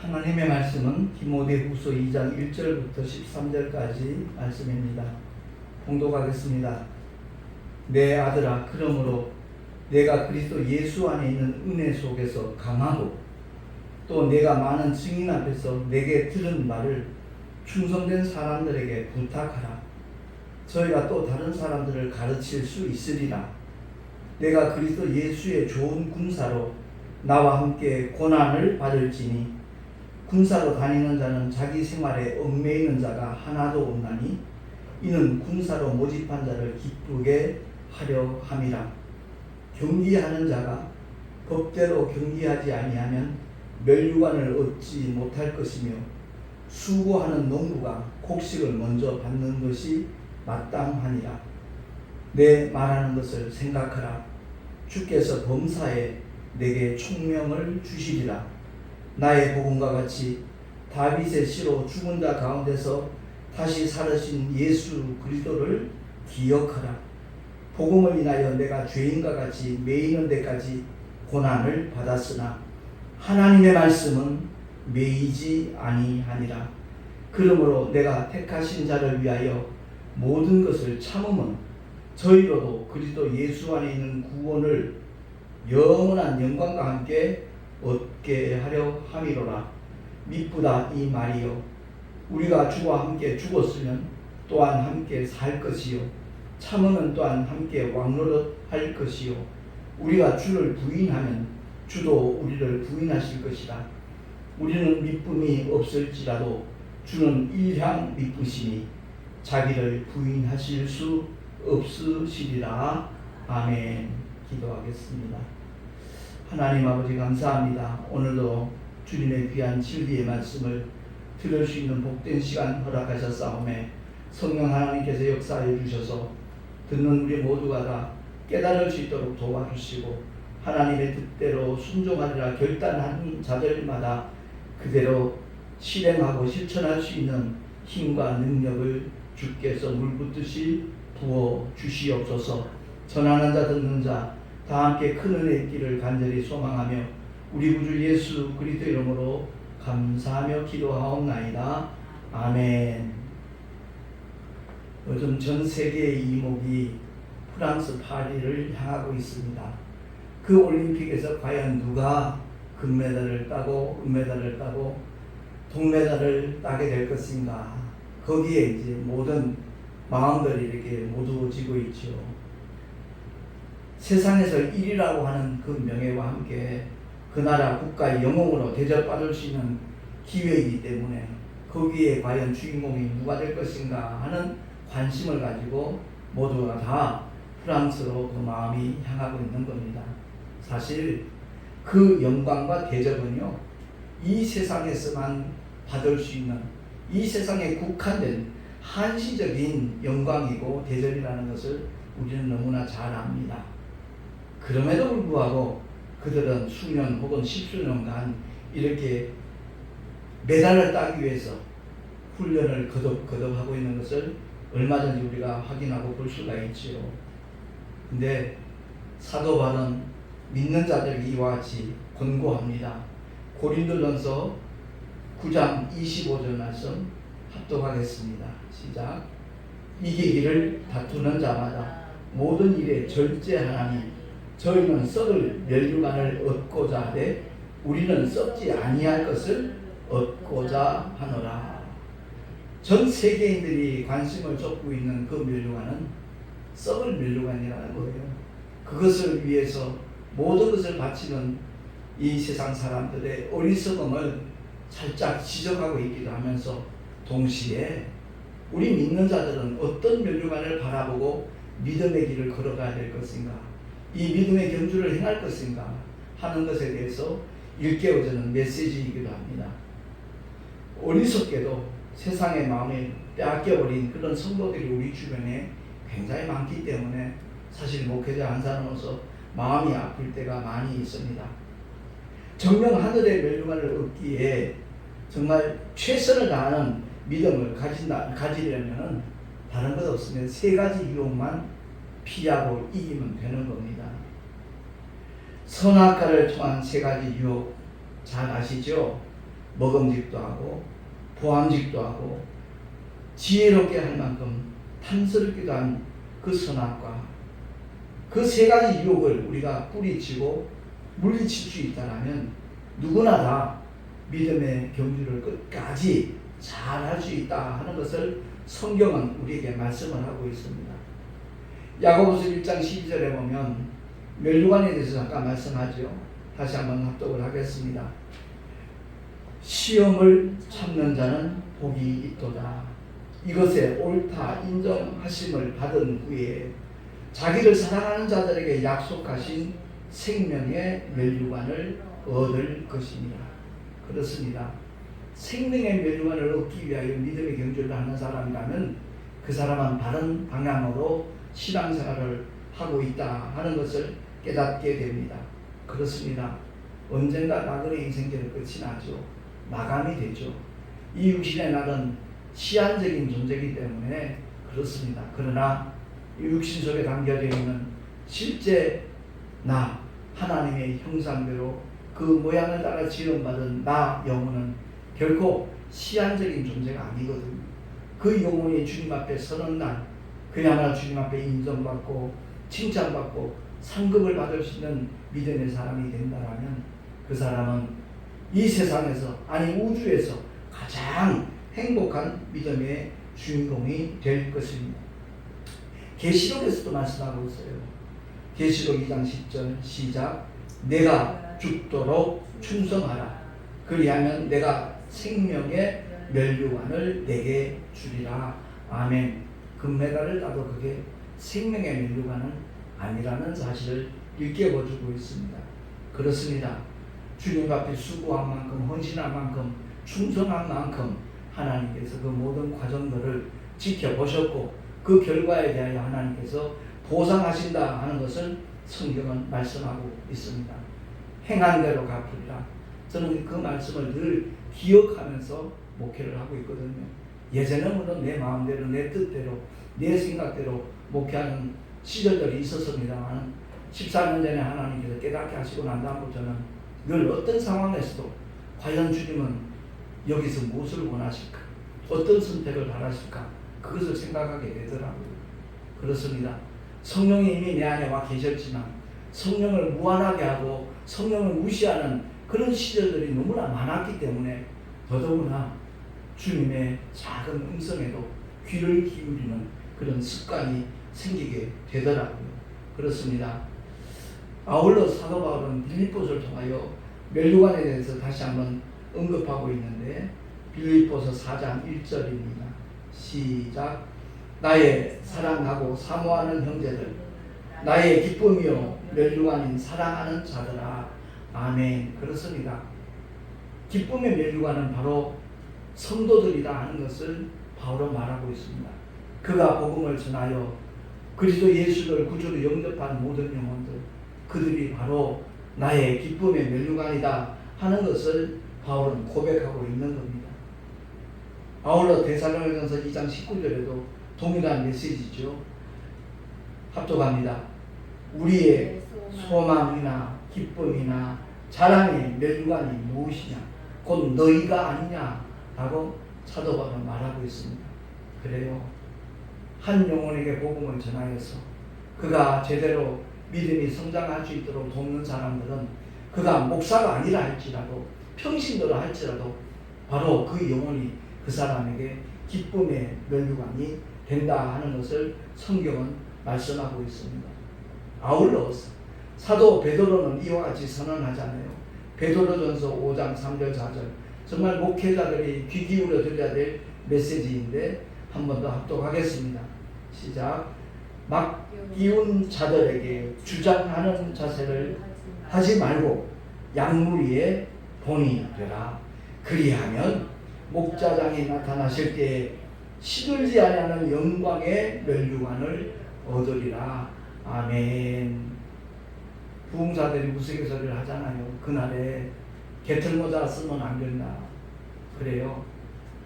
하나님의 말씀은 디모데후서 2장 1절부터 13절까지 말씀입니다. 봉독하겠습니다. 내 아들아, 그러므로 내가 그리스도 예수 안에 있는 은혜 속에서 강하고 또 내가 많은 증인 앞에서 내게 들은 말을 충성된 사람들에게 부탁하라. 저희가 또 다른 사람들을 가르칠 수 있으리라. 내가 그리스도 예수의 좋은 군사로 나와 함께 고난을 받을지니 군사로 다니는 자는 자기 생활에 얽매이는 자가 하나도 없나니 이는 군사로 모집한 자를 기쁘게 하려 함이라. 경기하는 자가 법대로 경기하지 아니하면 멸류관을 얻지 못할 것이며 수고하는 농부가 곡식을 먼저 받는 것이 마땅하니라. 내 말하는 것을 생각하라. 주께서 범사에 내게 총명을 주시리라. 나의 복음과 같이 다윗의 씨로 죽은 자 가운데서 다시 살으신 예수 그리스도를 기억하라. 복음을 인하여 내가 죄인과 같이 매이는 데까지 고난을 받았으나 하나님의 말씀은 매이지 아니하니라. 그러므로 내가 택하신 자를 위하여 모든 것을 참음은 저희로도 그리스도 예수 안에 있는 구원을 영원한 영광과 함께 얻게 하려 함이로라. 미쁘다 이 말이요. 우리가 주와 함께 죽었으면 또한 함께 살 것이요 참으면 또한 함께 왕노릇할 것이요 우리가 주를 부인하면 주도 우리를 부인하실 것이라. 우리는 미쁨이 없을지라도 주는 일향 미쁘시니 자기를 부인하실 수 없으시리라. 아멘. 기도하겠습니다. 하나님 아버지 감사합니다. 오늘도 주님의 귀한 진리의 말씀을 들을 수 있는 복된 시간 허락하셨사오매 성령 하나님께서 역사해 주셔서 듣는 우리 모두가 다 깨달을 수 있도록 도와주시고 하나님의 뜻대로 순종하리라 결단한 자들마다 그대로 실행하고 실천할 수 있는 힘과 능력을 주께서 물붓듯이 부어 주시옵소서. 전하는 자 듣는 자 다 함께 큰 은혜 있기를 간절히 소망하며 우리 구주 예수 그리스도 이름으로 감사하며 기도하옵나이다. 아멘. 요즘 전 세계의 이목이 프랑스 파리를 향하고 있습니다. 그 올림픽에서 과연 누가 금메달을 따고 은메달을 따고 동메달을 따게 될 것인가. 거기에 이제 모든 마음들이 이렇게 모두지고 있죠. 세상에서 1위라고 하는 그 명예와 함께 그 나라 국가의 영웅으로 대접받을 수 있는 기회이기 때문에 거기에 과연 주인공이 누가 될 것인가 하는 관심을 가지고 모두가 다 프랑스로 그 마음이 향하고 있는 겁니다. 사실 그 영광과 대접은요, 이 세상에서만 받을 수 있는 이 세상에 국한된 한시적인 영광이고 대접이라는 것을 우리는 너무나 잘 압니다. 그럼에도 불구하고 그들은 수년 혹은 10수년간 이렇게 메달을 따기 위해서 훈련을 거듭하고 있는 것을 얼마 전에 우리가 확인하고 볼 수가 있지요. 근데 사도 바울은 믿는 자들에게 이와 같이 권고합니다. 고린도전서 9장 25절 말씀 합독하겠습니다. 시작. 이기기를 다투는 자마다 모든 일에 절제하나니 저희는 썩을 멸류관을 얻고자 하되 우리는 썩지 아니할 것을 얻고자 하노라. 전 세계인들이 관심을 쏟고 있는 그 멸류관은 썩을 멸류관이라는 거예요. 그것을 위해서 모든 것을 바치는 이 세상 사람들의 어리석음을 살짝 지적하고 있기도 하면서 동시에 우리 믿는 자들은 어떤 멸류관을 바라보고 믿음의 길을 걸어가야 될 것인가, 이 믿음의 경주를 행할 것인가 하는 것에 대해서 일깨워주는 메시지이기도 합니다. 어리석게도 세상의 마음에 빼앗겨버린 그런 성도들이 우리 주변에 굉장히 많기 때문에 사실 목회자 한 사람으로서 마음이 아플 때가 많이 있습니다. 정녕 하늘의 멸류관을 얻기에 정말 최선을 다하는 믿음을 가지려면 다른 것 없으면 세 가지 유혹만 피하고 이기면 되는 겁니다. 선악과를 통한 세 가지 유혹 잘 아시죠? 먹음직도 하고 보암직도 하고 지혜롭게 할 만큼 탐스럽기도 한 그 선악과 그 세 가지 유혹을 우리가 뿌리치고 물리칠 수 있다면 누구나 다 믿음의 경주를 끝까지 잘 할 수 있다 하는 것을 성경은 우리에게 말씀을 하고 있습니다. 야고보서 1장 12절에 보면 멸류관에 대해서 잠깐 말씀하죠. 다시 한번 합독을 하겠습니다. 시험을 참는 자는 복이 있도다. 이것에 옳다 인정하심을 받은 후에 자기를 사랑하는 자들에게 약속하신 생명의 멸류관을 얻을 것입니다. 그렇습니다. 생명의 멸류관을 얻기 위하여 믿음의 경주를 하는 사람이라면 그 사람은 바른 방향으로 신앙생활을 하고 있다 하는 것을 깨닫게 됩니다. 그렇습니다. 언젠가 나그네 인생길은 끝이 나죠. 마감이 되죠. 이 육신의 날은 시한적인 존재이기 때문에 그렇습니다. 그러나 이 육신 속에 담겨져 있는 실제 나 하나님의 형상대로 그 모양을 따라 지음받은 나 영혼은 결코 시한적인 존재가 아니거든요. 그 영혼이 주님 앞에 서는 날 그야말로 주님 앞에 인정받고 칭찬받고 상급을 받을 수 있는 믿음의 사람이 된다면 그 사람은 이 세상에서 아니 우주에서 가장 행복한 믿음의 주인공이 될 것입니다. 계시록에서도 말씀하고 있어요. 계시록 2장 10절 시작. 내가 죽도록 충성하라. 그리하면 내가 생명의 멸류관을 내게 주리라. 아멘. 금메달을 따도 그게 생명의 멸류관은 아니라는 사실을 일깨워주고 있습니다. 그렇습니다. 주님 앞에 수고한 만큼 헌신한 만큼 충성한 만큼 하나님께서 그 모든 과정들을 지켜보셨고 그 결과에 대하여 하나님께서 보상하신다 하는 것을 성경은 말씀하고 있습니다. 행한 대로 갚으리라. 저는 그 말씀을 늘 기억하면서 목회를 하고 있거든요. 예전에는 물론 내 마음대로 내 뜻대로 내 생각대로 목회하는 시절들이 있었습니다만 14년 전에 하나님께서 깨닫게 하시고 난 다음부터는 늘 어떤 상황에서도 과연 주님은 여기서 무엇을 원하실까? 어떤 선택을 바라실까? 그것을 생각하게 되더라고요. 그렇습니다. 성령이 이미 내 안에 와 계셨지만 성령을 무한하게 하고 성령을 무시하는 그런 시절들이 너무나 많았기 때문에 더더구나 주님의 작은 음성에도 귀를 기울이는 그런 습관이 생기게 되더라고요. 그렇습니다. 아울러 사도 바울은 빌립보서를 통하여 멸류관에 대해서 다시 한번 언급하고 있는데 빌립보서 4장 1절입니다. 시작. 나의 사랑하고 사모하는 형제들, 나의 기쁨이요 멸류관인 사랑하는 자들아. 아멘. 그렇습니다. 기쁨의 멸류관은 바로 성도들이다 하는 것을 바울은 말하고 있습니다. 그가 복음을 전하여 그리스도 예수를 구주로 영접한 모든 영혼들, 그들이 바로 나의 기쁨의 멸류관이다 하는 것을 바울은 고백하고 있는 겁니다. 아울러 데살로니가서 2장 19절에도 동일한 메시지죠. 합독합니다. 우리의 소망이나 기쁨이나 자랑의 멸류관이 무엇이냐? 곧 너희가 아니냐? 라고 사도 바울은 말하고 있습니다. 그래요. 한 영혼에게 복음을 전하여서 그가 제대로 믿음이 성장할 수 있도록 돕는 사람들은 그가 목사가 아니라 할지라도 평신도라 할지라도 바로 그 영혼이 그 사람에게 기쁨의 멸류관이 된다 하는 것을 성경은 말씀하고 있습니다. 아울러 사도 베드로는 이와 같이 선언하잖아요. 베드로전서 5장 3절 4절 정말 목회자들이 귀 기울여 들어야 될 메시지인데 한 번 더 합독하겠습니다. 시작. 막 이운 자들에게 주장하는 자세를 하지 말고 양무리의 본이 되라. 그리하면 목자장이 나타나실 때에 시들지 아니하는 영광의 멸류관을 얻으리라. 아멘. 부흥사들이 우스갯소리를 하잖아요. 그날에 개털모자 쓰면 안 된다. 그래요.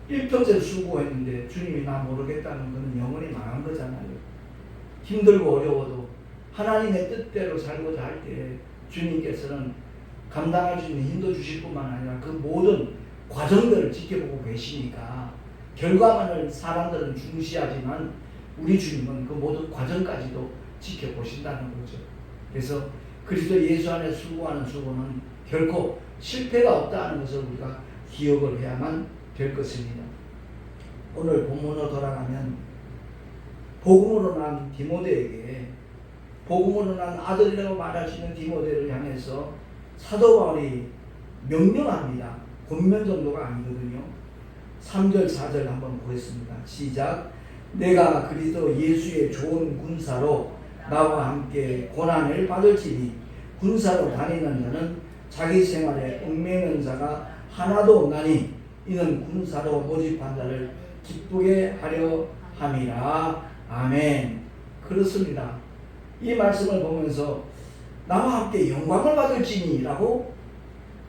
일평생 수고했는데 주님이 나 모르겠다는 것은 영원히 망한 거잖아요. 힘들고 어려워도 하나님의 뜻대로 살고자 할 때 주님께서는 감당할 수 있는 힘도 주실 뿐만 아니라 그 모든 과정들을 지켜보고 계시니까 결과만을 사람들은 중시하지만 우리 주님은 그 모든 과정까지도 지켜보신다는 거죠. 그래서 그리스도 예수 안에 수고하는 수고는 결코 실패가 없다는 것을 우리가 기억을 해야만 될 것입니다. 오늘 본문으로 돌아가면 복음으로 난 디모데에게, 복음으로 난 아들이라고 말할 수 있는 디모데를 향해서 사도 바울이 명령합니다. 권면 정도가 아니거든요. 3절 4절 한번 보겠습니다. 시작. 내가 그리스도 예수의 좋은 군사로 나와 함께 고난을 받을지니 군사로 다니는 자는 자기 생활에 얽매이는 자가 하나도 없나니 이는 군사로 모집한 자를 기쁘게 하려 함이라. 아멘. 그렇습니다. 이 말씀을 보면서 나와 함께 영광을 받을지니 라고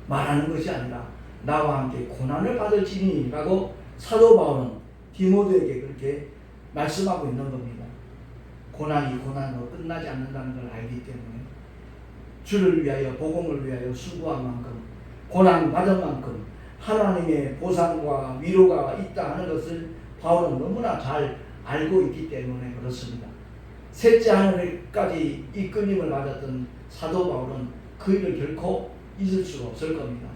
말하는 것이 아니라 나와 함께 고난을 받을지니 라고 사도 바울은 디모데에게 그렇게 말씀하고 있는 겁니다. 고난이 고난으로 끝나지 않는다는 걸 알기 때문에 주를 위하여 복음을 위하여 수고한 만큼 고난 받은 만큼 하나님의 보상과 위로가 있다 하는 것을 바울은 너무나 잘 알고 있기 때문에 그렇습니다. 셋째 하늘까지 이끌림을 받았던 사도 바울은 그 일을 결코 잊을 수가 없을 겁니다.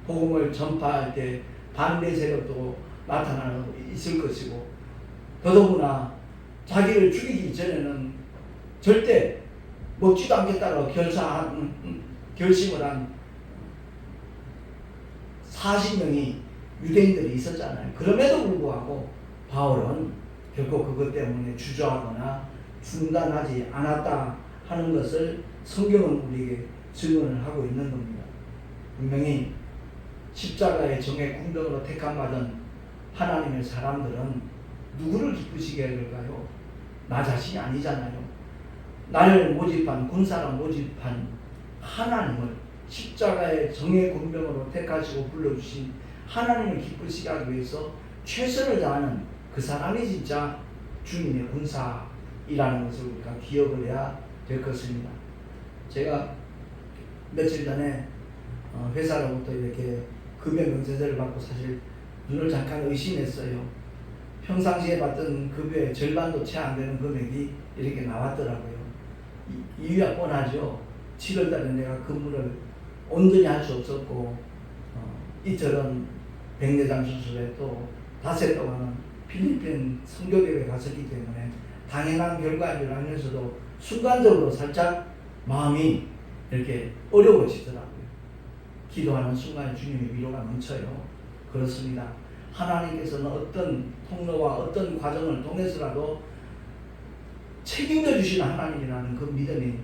복음을 전파할 때 반대 세력도 나타나고 있을 것이고 더더구나 자기를 죽이기 전에는 절대 먹지도 않겠다고 결심을 한 40명이 유대인들이 있었잖아요. 그럼에도 불구하고 바울은 결코 그것 때문에 주저하거나 중단하지 않았다 하는 것을 성경은 우리에게 증언을 하고 있는 겁니다. 분명히 십자가의 정의 군병으로 택함받은 하나님의 사람들은 누구를 기쁘시게 해야 될까요? 나 자신이 아니잖아요. 나를 모집한, 군사로 모집한 하나님을 십자가의 정의 군병으로 택하시고 불러주신 하나님을 기쁘시게 하기 위해서 최선을 다하는 그 사람이 진짜 주님의 군사이라는 것을 우리가 기억을 해야 될 것입니다. 제가 며칠 전에 회사로부터 이렇게 급여 명세서를 받고 사실 눈을 잠깐 의심했어요. 평상시에 받던 급여의 절반도 채 안 되는 금액이 이렇게 나왔더라고요. 이유야 뻔하죠. 7월달에 내가 근무를 온전히 할 수 없었고 이처럼 백내장 수술에 또 닷새 동안은 필리핀 선교대회에 갔었기 때문에 당연한 결과인 줄 알면서도 순간적으로 살짝 마음이 이렇게 어려워지더라고요. 기도하는 순간 주님의 위로가 넘쳐요. 그렇습니다. 하나님께서는 어떤 통로와 어떤 과정을 통해서라도 책임져 주시는 하나님이라는 그 믿음이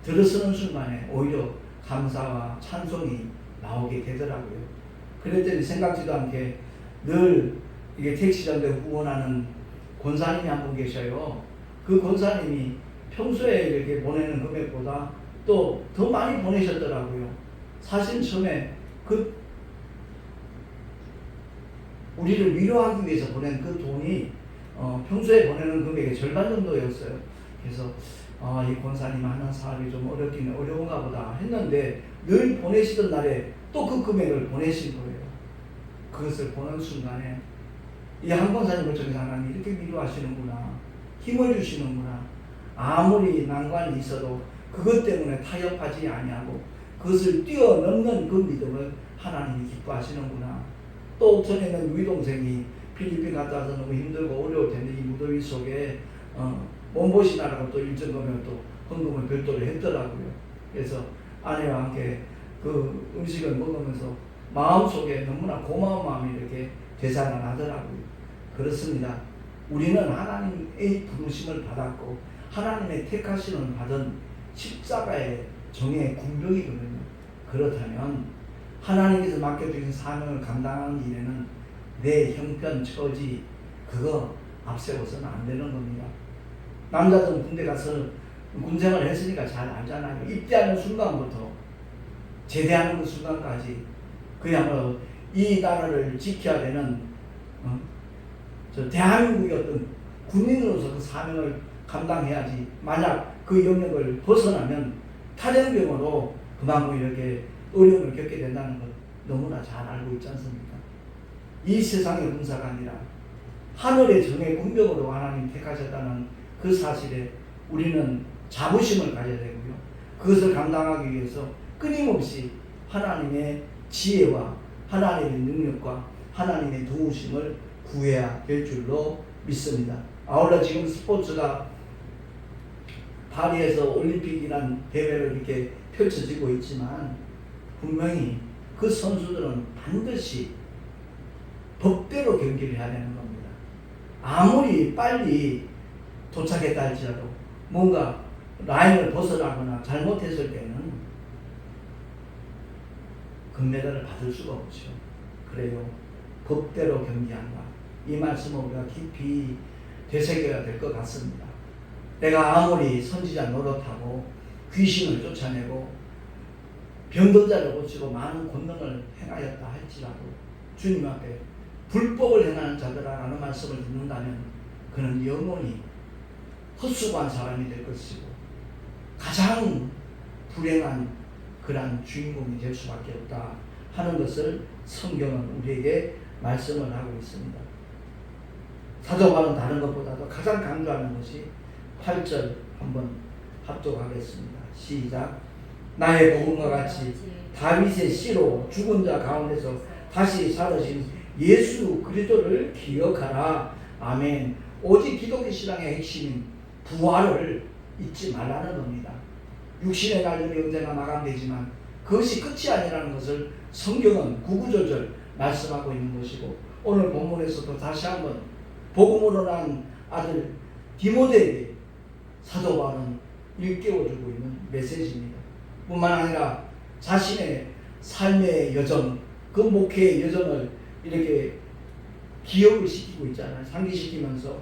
들어서는 순간에 오히려 감사와 찬송이 나오게 되더라고요. 그랬더니 생각지도 않게 늘 이게 택시장대 후원하는 권사님이 한 분 계셔요. 그 권사님이 평소에 이렇게 보내는 금액보다 또 더 많이 보내셨더라고요. 사실 처음에 우리를 위로하기 위해서 보낸 그 돈이 평소에 보내는 금액의 절반 정도였어요. 그래서 이 권사님 하는 사업이 좀 어렵긴 어려운가 보다 했는데 늘 보내시던 날에 또 그 금액을 보내신 거예요. 그것을 보는 순간에 이 한 권사님을 통해서 하나님이 이렇게 위로하시는구나, 힘을 주시는구나, 아무리 난관이 있어도 그것 때문에 타협하지 아니하고 그것을 뛰어넘는 그 믿음을 하나님이 기뻐하시는구나. 또 전에는 우리 동생이 필리핀 갔다 와서 너무 힘들고 어려울 텐데 이 무더위 속에 몸보신하라고 또 일정 금액 또 헌금을 별도로 했더라고요. 그래서 아내와 함께 그 음식을 먹으면서 마음속에 너무나 고마운 마음이 이렇게 되살아나더라고요. 그렇습니다. 우리는 하나님의 부르심을 받았고 하나님의 택하심을 받은 십자가의 정의 군병이거든요. 그렇다면 하나님께서 맡겨주신 사명을 감당하는 일에는 내 형편, 처지 그거 앞세워서는 안 되는 겁니다. 남자들은 군대 가서 군생활을 했으니까 잘 알잖아요. 입대하는 순간부터 제대하는 그 순간까지 그야말로 이 나라를 지켜야 되는 대한민국의 어떤 군인으로서 그 사명을 감당해야지. 만약 그 영역을 벗어나면 탈영병으로 그만큼 이렇게 어려움을 겪게 된다는 걸 너무나 잘 알고 있지 않습니까? 이 세상의 군사가 아니라 하늘의 정의 군병으로 하나님 택하셨다는 그 사실에 우리는 자부심을 가져야 되고요. 그것을 감당하기 위해서 끊임없이 하나님의 지혜와 하나님의 능력과 하나님의 도우심을 구해야 될 줄로 믿습니다. 아울러 지금 스포츠가 파리에서 올림픽이란 대회를 이렇게 펼쳐지고 있지만 분명히 그 선수들은 반드시 법대로 경기를 해야 되는 겁니다. 아무리 빨리 도착했다 할지라도 뭔가 라인을 벗어나거나 잘못했을 때는 금메달을 받을 수가 없죠. 그래요. 법대로 경기한다. 이 말씀을 우리가 깊이 되새겨야 될 것 같습니다. 내가 아무리 선지자 노릇하고 귀신을 쫓아내고 병든 자를 고치고 많은 권능을 행하였다 할지라도 주님 앞에 불법을 행하는 자들아라는 말씀을 듣는다면 그는 영원히 헛수고한 사람이 될 것이고 가장 불행한 그러한 주인공이 될 수밖에 없다 하는 것을 성경은 우리에게 말씀을 하고 있습니다. 사도 바울은 다른 것보다도 가장 강조하는 것이 8절 한번 합독하겠습니다. 시작. 나의 복음과 같이 다윗의 씨로 죽은 자 가운데서 다시 살으신 예수 그리스도를 기억하라. 아멘. 오직 기독교 신앙의 핵심인 부활을 잊지 말라는 겁니다. 육신의 날들이 언제나 마감되지만 그것이 끝이 아니라는 것을 성경은 구구절절 말씀하고 있는 것이고 오늘 본문에서도 다시 한번 복음으로 난 아들 디모데에게 사도 바울은 일깨워주고 있는 메시지입니다. 뿐만 아니라 자신의 삶의 여정, 그 목회의 여정을 이렇게 기억을 시키고 있잖아요. 상기시키면서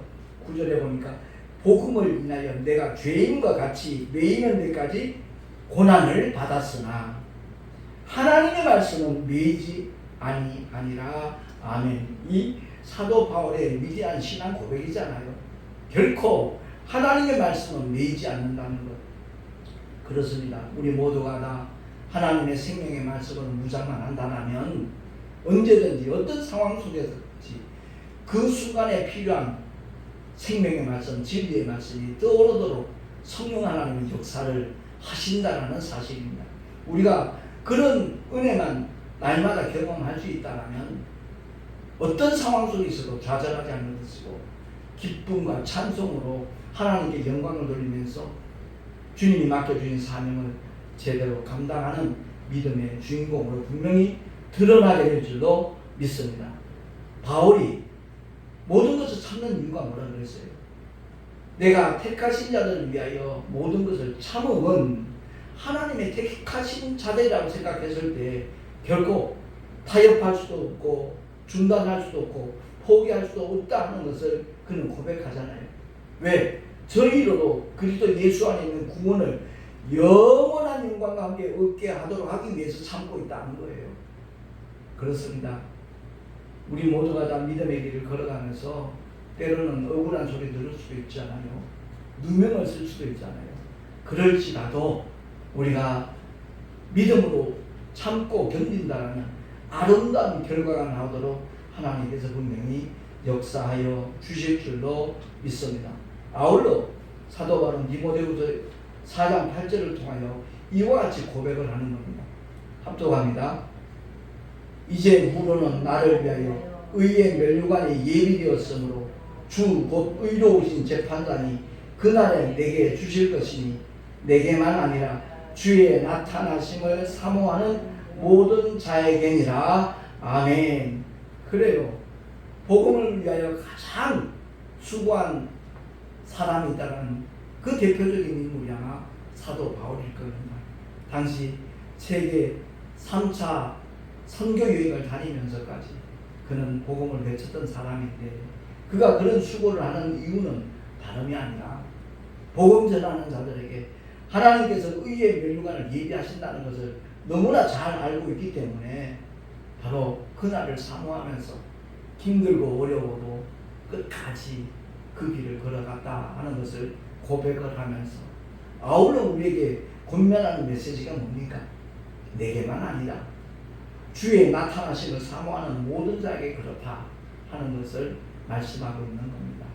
9절에 보니까 복음을 인하여 내가 죄인과 같이 매이는 데까지 고난을 받았으나 하나님의 말씀은 매이지 아니라 아멘. 이 사도 바울의 위대한 신앙 고백이잖아요. 결코 하나님의 말씀은 매이지 않는다는 것. 그렇습니다. 우리 모두가 다 하나님의 생명의 말씀을 무장만 한다면 언제든지 어떤 상황 속에서든지 그 순간에 필요한 생명의 말씀, 진리의 말씀이 떠오르도록 성령 하나님의 역사를 하신다는 사실입니다. 우리가 그런 은혜만 날마다 경험할 수 있다면 어떤 상황 속에 있어도 좌절하지 않는 것이고 기쁨과 찬송으로 하나님께 영광을 돌리면서 주님이 맡겨주신 사명을 제대로 감당하는 믿음의 주인공으로 분명히 드러나게 될 줄로 믿습니다. 바울이 모든 것을 참는 이유가 뭐라고 그랬어요? 내가 택하신 자들을 위하여 모든 것을 참음은 하나님의 택하신 자들이라고 생각했을 때 결코 타협할 수도 없고 중단할 수도 없고 포기할 수도 없다 하는 것을 그는 고백하잖아요. 왜? 저희로도 그리스도 예수 안에 있는 구원을 영원한 영광과 함께 얻게 하도록 하기 위해서 참고 있다는 거예요. 그렇습니다. 우리 모두가 다 믿음의 길을 걸어가면서 때로는 억울한 소리 들을 수도 있잖아요. 누명을 쓸 수도 있잖아요. 그럴지라도 우리가 믿음으로 참고 견딘다면 아름다운 결과가 나오도록 하나님께서 분명히 역사하여 주실 줄로 믿습니다. 아울러 사도 바울은 디모데후서 4장 8절을 통하여 이와 같이 고백을 하는 겁니다. 합독합니다. 이제 후로는 나를 위하여 의의 면류관이 예비되었으므로 주 곧 의로우신 재판장이 그날에 내게 주실 것이니 내게만 아니라 주의 나타나심을 사모하는 모든 자에게니라. 아멘. 그래요. 복음을 위하여 가장 수고한 사람이 있다는 그 대표적인 인물이 아마 사도 바울일 겁니다. 당시 세계 3차 선교 여행을 다니면서까지 그는 복음을 외쳤던 사람인데 그가 그런 수고를 하는 이유는 다름이 아니라 복음 전하는 자들에게 하나님께서 의의 면류관을 예비하신다는 것을 너무나 잘 알고 있기 때문에 바로 그날을 사모하면서 힘들고 어려워도 끝까지 그 길을 걸어갔다 하는 것을 고백을 하면서 아울러 우리에게 권면하는 메시지가 뭡니까? 내게만 아니라 주의 나타나심을 사모하는 모든 자에게 그렇다 하는 것을 말씀하고 있는 겁니다.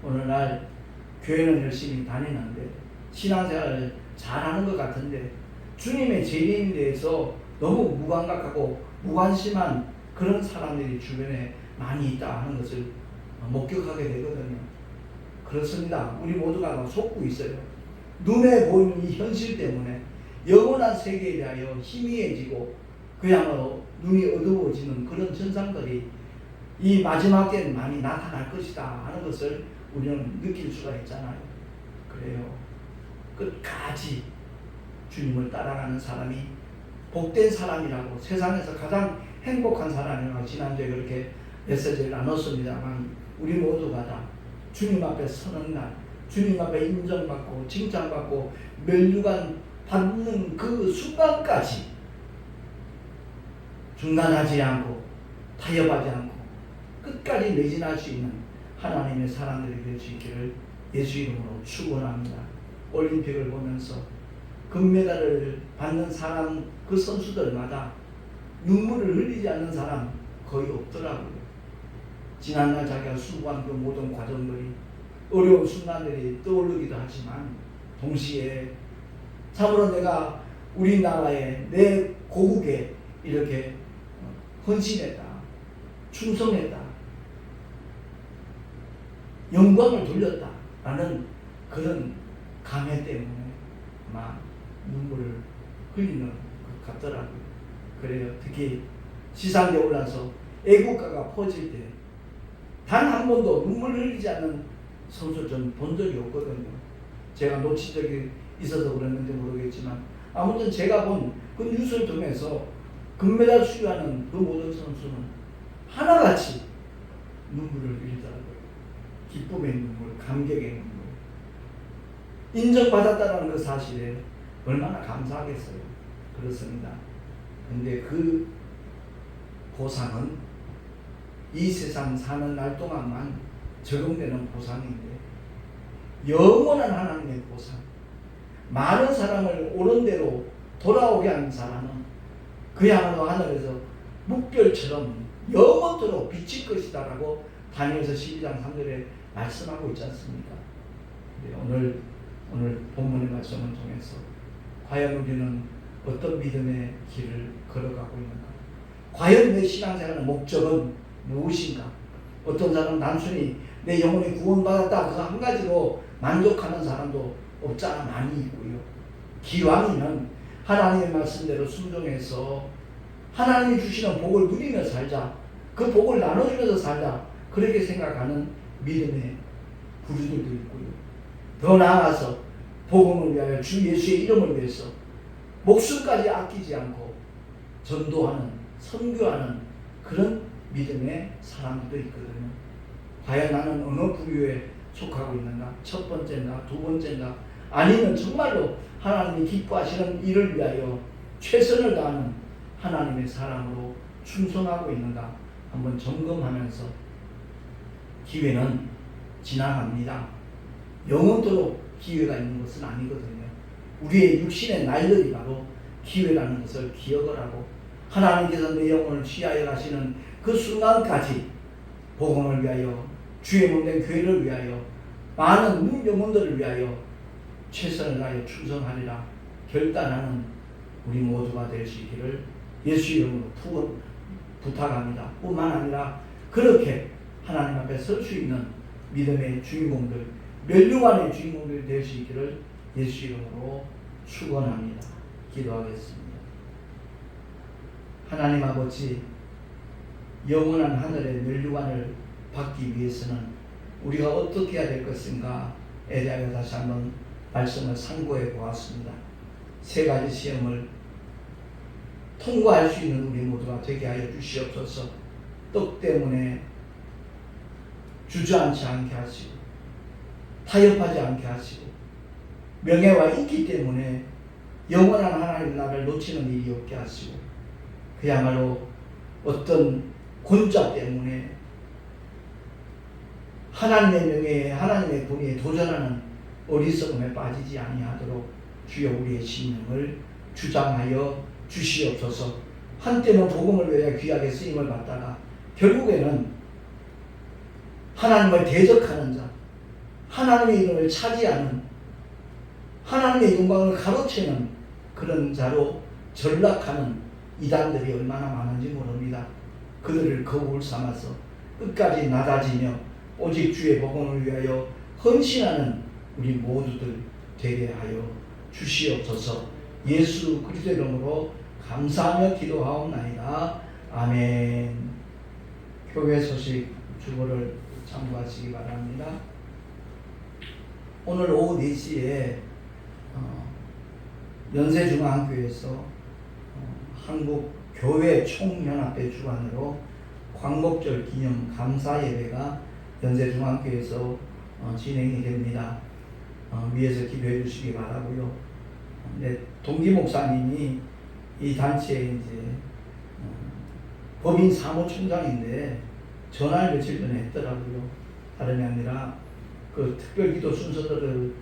오늘날 교회는 열심히 다니는데 신앙생활을 잘하는 것 같은데 주님의 재림에 대해서 너무 무감각하고 무관심한 그런 사람들이 주변에 많이 있다 하는 것을 목격하게 되거든요. 그렇습니다. 우리 모두가 속고 있어요. 눈에 보이는 이 현실 때문에 영원한 세계에 대하여 희미해지고 그야말로 눈이 어두워지는 그런 현상들이 이 마지막 때는 많이 나타날 것이다 하는 것을 우리는 느낄 수가 있잖아요. 그래요. 끝까지 주님을 따라가는 사람이 복된 사람이라고, 세상에서 가장 행복한 사람이라고 지난주에 그렇게 메시지를 나눴습니다만, 우리 모두가 다 주님 앞에 서는 날, 주님 앞에 인정받고 칭찬받고 면류관 받는 그 순간까지 중단하지 않고 타협하지 않고 끝까지 매진할 수 있는 하나님의 사람들이 될 수 있기를 예수 이름으로 축원합니다. 올림픽을 보면서 금메달을 받는 사람, 그 선수들마다 눈물을 흘리지 않는 사람 거의 없더라고요. 지난날 자기가 수고한 그 모든 과정들이, 어려운 순간들이 떠오르기도 하지만 동시에 참으로 내가 우리나라에, 내 고국에 이렇게 헌신했다, 충성했다, 영광을 돌렸다 라는 그런 감회 때문에 아마 눈물을 흘리는 것 같더라고요. 그래요. 특히 시상대 올라서 애국가가 퍼질 때 단 한 번도 눈물을 흘리지 않는 선수 전 본 적이 없거든요. 제가 놓친 적이 있어서 그랬는지 모르겠지만 아무튼 제가 본 그 뉴스를 통해서 금메달 수여하는 그 모든 선수는 하나같이 눈물을 흘리더라고요. 기쁨의 눈물, 감격의 눈물. 인정받았다는 그 사실에 얼마나 감사하겠어요. 그렇습니다. 근데 그 보상은 이 세상 사는 날 동안만 적용되는 보상인데, 영원한 하나님의 보상, 많은 사람을 옳은 대로 돌아오게 하는 사람은 그야말로 하늘에서 묵별처럼 영원토록 비칠 것이다 라고 다니엘서 12장 3절에 말씀하고 있지 않습니까? 오늘 본문의 말씀을 통해서 과연 우리는 어떤 믿음의 길을 걸어가고 있는가? 과연 내 신앙생활의 목적은 무엇인가? 어떤 사람은 단순히 내 영혼이 구원받았다 그 한 가지로 만족하는 사람도 없지 않아 많이 있고요. 기왕이면 하나님의 말씀대로 순종해서 하나님이 주시는 복을 누리며 살자, 그 복을 나눠주면서 살자, 그렇게 생각하는 믿음의 부류들도 있고요. 더 나아가서 복음을 위하여 주 예수의 이름을 위해서 목숨까지 아끼지 않고 전도하는, 선교하는 그런 믿음의 사람들도 있거든요. 과연 나는 어느 부류에 속하고 있는가? 첫 번째인가? 두 번째인가? 아니면 정말로 하나님이 기뻐하시는 일을 위하여 최선을 다하는 하나님의 사람으로 충성하고 있는가? 한번 점검하면서, 기회는 지나갑니다. 영원토록 기회가 있는 것은 아니거든요. 우리의 육신의 날들이 바로 기회라는 것을 기억을 하고, 하나님께서 내 영혼을 취하여 가시는 그 순간까지 복음을 위하여, 주의 몸된 교회를 위하여, 많은 영혼들을 위하여 최선을 다하여 충성하리라 결단하는 우리 모두가 될 수 있기를 예수 이름으로 부탁합니다. 뿐만 아니라 그렇게 하나님 앞에 설 수 있는 믿음의 주인공들, 면류관의 주인공들이 될 수 있기를 예수 이름으로 축원합니다. 기도하겠습니다. 하나님 아버지, 영원한 하늘의 면류관을 받기 위해서는 우리가 어떻게 해야 될 것인가에 대하여 다시 한번 말씀을 상고해 보았습니다. 세 가지 시험을 통과할 수 있는 우리 모두가 되게 하여 주시옵소서. 떡 때문에 주저앉지 않게 하시고, 타협하지 않게 하시고, 명예와 인기 때문에 영원한 하나님 나라를 놓치는 일이 없게 하시고, 그야말로 어떤 권자 때문에 하나님의 명예에, 하나님의 권위에 도전하는 어리석음에 빠지지 아니하도록 주여 우리의 신령을 주장하여 주시옵소서. 한때는 복음을 위하여 귀하게 쓰임을 받다가 결국에는 하나님을 대적하는 자, 하나님의 이름을 차지하는, 하나님의 영광을 가로채는 그런 자로 전락하는 이단들이 얼마나 많은지 모릅니다. 그들을 거울 삼아서 끝까지 낮아지며 오직 주의 복음을 위하여 헌신하는 우리 모두들 되게 하여 주시옵소서. 예수 그리스도의 이름으로 감사하며 기도하옵나이다. 아멘. 교회 소식 주보를 참고하시기 바랍니다. 오늘 오후 4시에 연세중앙교회에서 한국교회 총연합회 주관으로 광복절 기념 감사 예배가 연세중앙교회에서 진행이 됩니다. 위에서 기도해 주시기 바라고요. 동기 목사님이 이 단체의 이제 법인 사무총장인데 전화를 며칠 전에 했더라고요. 다름이 아니라 그 특별기도 순서들을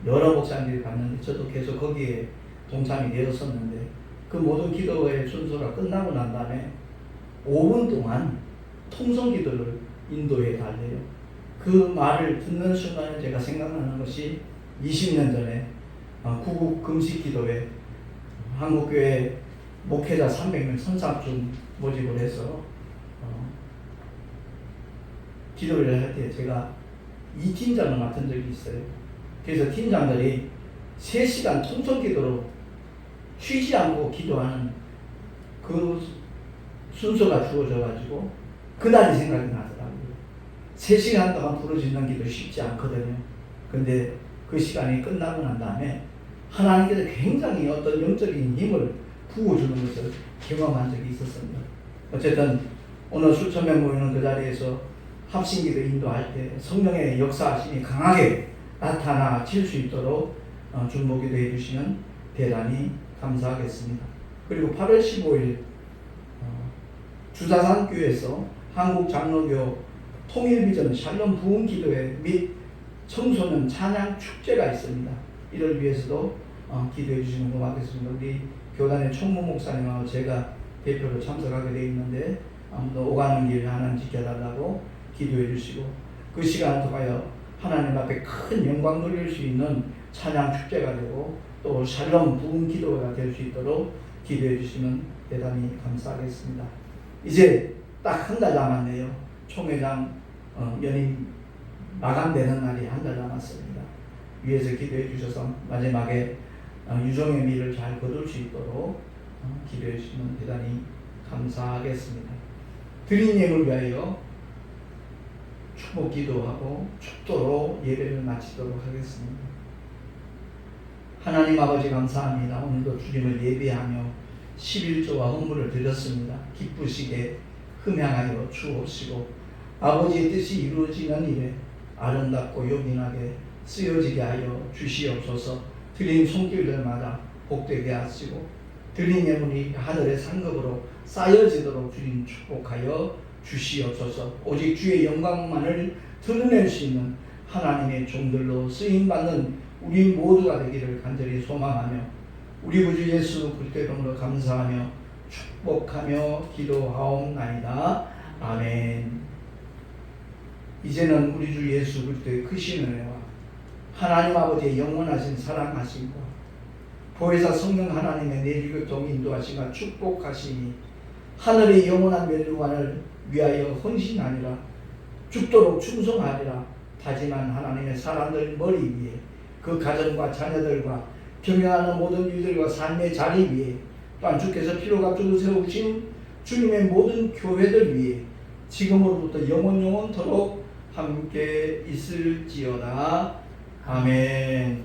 여러 목사님들이 봤는데 저도 계속 거기에 동참이 되었었는데 그 모든 기도의 순서가 끝나고 난 다음에 5분 동안 통성기도를 인도해 달래요. 그 말을 듣는 순간에 제가 생각나는 것이 20년 전에 구국 금식기도회 한국교회 목회자 300명 선상중 모집을 해서 기도를 할 때 제가 이 팀장을 맡은 적이 있어요. 그래서 팀장들이 3시간 통성기도로 쉬지 않고 기도하는 그 순서가 주어져 가지고 그날이 생각이 나더라고요. 3시간 동안 부르짖는 기도 쉽지 않거든요. 근데 그 시간이 끝나고 난 다음에 하나님께서 굉장히 어떤 영적인 힘을 부어주는 것을 경험한 적이 있었습니다. 어쨌든 오늘 수천 명 모이는 그 자리에서 합심기도 인도할 때 성령의 역사하심이 강하게 나타나질 수 있도록 중보기도 해주시면 대단히 감사하겠습니다. 그리고 8월 15일 주사산교에서 한국장로교 통일비전 샬롬 부흥기도회 및 청소년 찬양 축제가 있습니다. 이를 위해서도 기도해 주시면 고맙겠습니다. 우리 교단의 총무 목사님하고 제가 대표로 참석하게 되어 있는데 아무도 오가는 길 하나님 지켜달라고 기도해 주시고 그 시간을 통하여 하나님 앞에 큰 영광 돌릴 수 있는 찬양 축제가 되고 또 샬롬 부흥 기도가 될 수 있도록 기도해 주시면 대단히 감사하겠습니다. 이제 딱 한 달 남았네요. 총회장 연임 마감되는 날이 한 달 남았습니다. 위에서 기도해 주셔서 마지막에 유종의 미를 잘 거둘 수 있도록 기도해 주시면 대단히 감사하겠습니다. 드린 예물 위하여 축복 기도하고 축도로 예배를 마치도록 하겠습니다. 하나님 아버지 감사합니다. 오늘도 주님을 예배하며 11조와 헌물을 드렸습니다. 기쁘시게 흠양하여 주옵시고 아버지의 뜻이 이루어지는 일에 아름답고 요긴하게 쓰여지게 하여 주시옵소서. 드린 손길들마다 복되게 하시고 드린 예물이 하늘의 상급으로 쌓여지도록 주님 축복하여 주시옵소서. 오직 주의 영광만을 드러낼 수 있는 하나님의 종들로 쓰임받는 우리 모두가 되기를 간절히 소망하며 우리 구주 예수 그리스도의 이름으로 감사하며 축복하며 기도하옵나이다. 아멘. 이제는 우리 주 예수 그리스도의 크신 은혜와 하나님 아버지의 영원하신 사랑하심과 보혜사 성령 하나님의 내리교통 인도하시며 축복하시니 하늘의 영원한 멸류관을 위하여 헌신하니라 죽도록 충성하리라 다짐한 하나님의 사람들 머리 위에 그 가정과 자녀들과 경영하는 모든 이들과 삶의 자리 위에 또한 주께서 피로 값주고 세우신 주님의 모든 교회들 위에 지금으로부터 영원토록 함께 있을지어다. 아멘.